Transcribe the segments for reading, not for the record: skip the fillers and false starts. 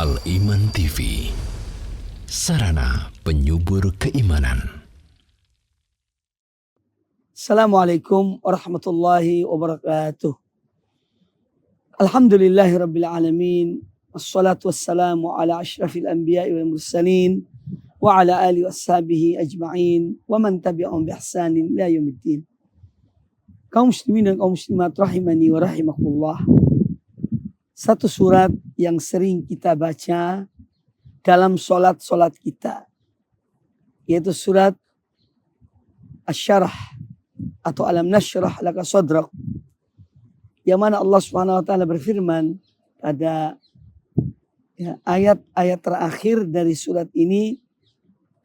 Al-Iman TV, sarana penyubur keimanan. Assalamualaikum warahmatullahi wabarakatuh. Alhamdulillahi rabbil alamin. Wassalatu wassalamu ala asyrafil anbiya'i wal mursalin wa ala alihi washabihi ajma'in wa man tabi'ahum bi ihsanin ila yaumiddin. Kaum muslimin dan kaum muslimat rahimani wa rahimakumullah. Satu surat yang sering kita baca dalam solat-solat kita, yaitu surat Asy-Syarh atau Alam Nashrah Laka Sadrak, yang mana Allah Subhanahu wa taala berfirman pada ayat-ayat terakhir dari surat ini,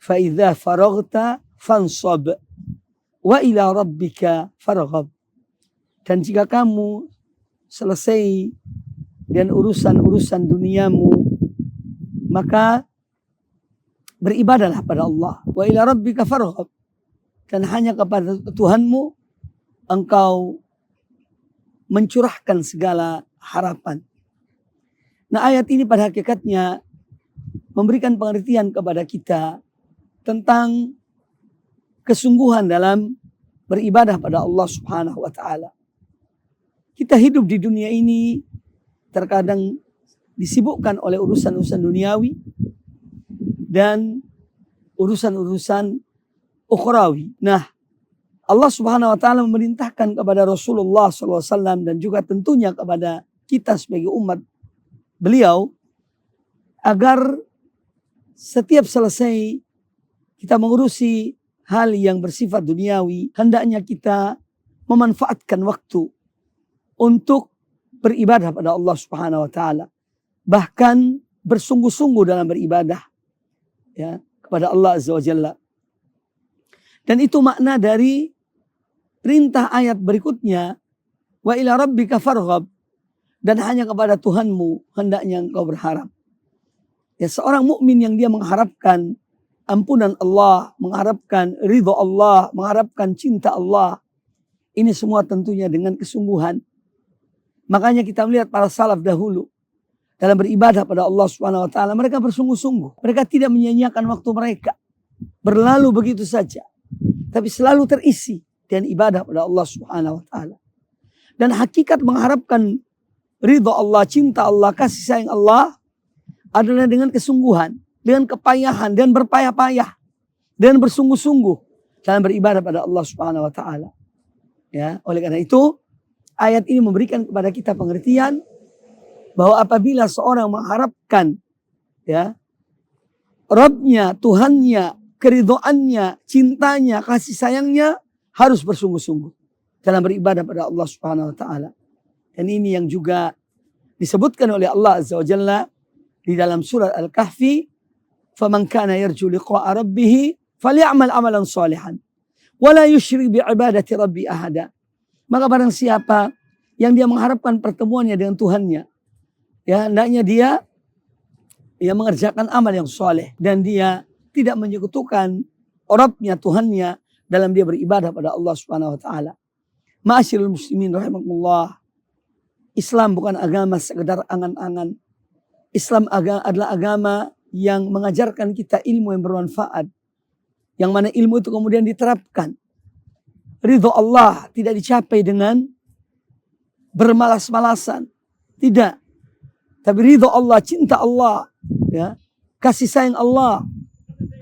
fa idza faraghta fansab wa ila rabbika farghab. Dan jika kamu selesai dan urusan-urusan duniamu, maka beribadahlah pada Allah. Wa ila rabbika farghab. Dan hanya kepada Tuhanmu engkau mencurahkan segala harapan. Nah, ayat ini pada hakikatnya memberikan pengertian kepada kita tentang kesungguhan dalam beribadah pada Allah Subhanahu wa taala. Kita hidup di dunia ini terkadang disibukkan oleh urusan-urusan duniawi dan urusan-urusan ukhrawi. Nah, Allah Subhanahu wa taala memerintahkan kepada Rasulullah SAW dan juga tentunya kepada kita sebagai umat beliau agar setiap selesai kita mengurusi hal yang bersifat duniawi, hendaknya kita memanfaatkan waktu untuk beribadah pada Allah Subhanahu wa taala. Bahkan bersungguh-sungguh dalam beribadah kepada Allah Azza wa Jalla. Dan itu makna dari perintah ayat berikutnya, wa ila rabbika farghab, dan hanya kepada Tuhanmu hendaknya engkau berharap. Ya, seorang mukmin yang dia mengharapkan ampunan Allah, mengharapkan ridha Allah, mengharapkan cinta Allah, ini semua tentunya dengan kesungguhan. Makanya kita melihat para salaf dahulu dalam beribadah pada Allah Subhanahu wa taala, mereka bersungguh-sungguh. Mereka tidak menyia-nyiakan waktu mereka berlalu begitu saja, tapi selalu terisi dengan ibadah pada Allah Subhanahu wa taala. Dan hakikat mengharapkan ridha Allah, cinta Allah, kasih sayang Allah adalah dengan kesungguhan, dengan kepayahan dan berpayah-payah dan bersungguh-sungguh dalam beribadah pada Allah Subhanahu wa taala. Ya, oleh karena itu ayat ini memberikan kepada kita pengertian bahwa apabila seorang mengharapkan Rabbnya, Tuhannya, keridhoannya, cintanya, kasih sayangnya, harus bersungguh-sungguh dalam beribadah pada Allah Subhanahu wa taala. Dan ini yang juga disebutkan oleh Allah Azza wa Jalla di dalam surat Al-Kahfi, "Faman kana yarju liqa'a rabbih falyamal amalan shalihan wa la yusyrik bi ibadati rabbi ahada." Maka barang siapa yang dia mengharapkan pertemuannya dengan Tuhannya, hendaknya dia mengerjakan amal yang soleh dan dia tidak menyekutukan Rabbnya, Tuhannya dalam dia beribadah pada Allah Subhanahu wa taala. Ma'asyiral muslimin rahimakumullah. Islam bukan agama sekedar angan-angan. Islam adalah agama yang mengajarkan kita ilmu yang bermanfaat, yang mana ilmu itu kemudian diterapkan. Ridho Allah tidak dicapai dengan bermalas-malasan, tidak. Tapi ridho Allah, cinta Allah, kasih sayang Allah,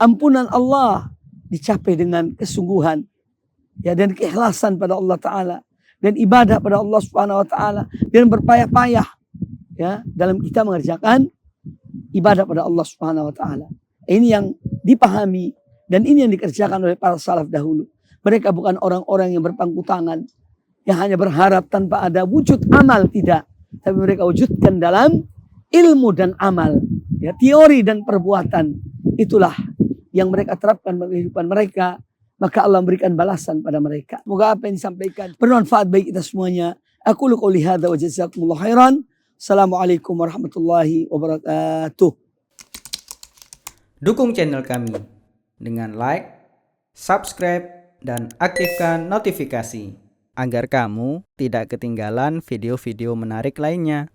ampunan Allah dicapai dengan kesungguhan, dan keikhlasan pada Allah Taala, dan ibadah pada Allah Subhanahu Wa Taala, dan berpayah-payah dalam kita mengerjakan ibadah pada Allah Subhanahu Wa Taala. Ini yang dipahami dan ini yang dikerjakan oleh para salaf dahulu. Mereka bukan orang-orang yang berpangku tangan, yang hanya berharap tanpa ada wujud amal, tidak. Tapi mereka wujudkan dalam ilmu dan amal, teori dan perbuatan. Itulah yang mereka terapkan bagi kehidupan mereka. Maka Allah memberikan balasan pada mereka. Semoga apa yang disampaikan bermanfaat bagi kita semuanya. Aku qouli hadza wa jazakumullahu khairan. Assalamualaikum warahmatullahi wabarakatuh. Dukung channel kami dengan like, subscribe, dan aktifkan notifikasi agar kamu tidak ketinggalan video-video menarik lainnya.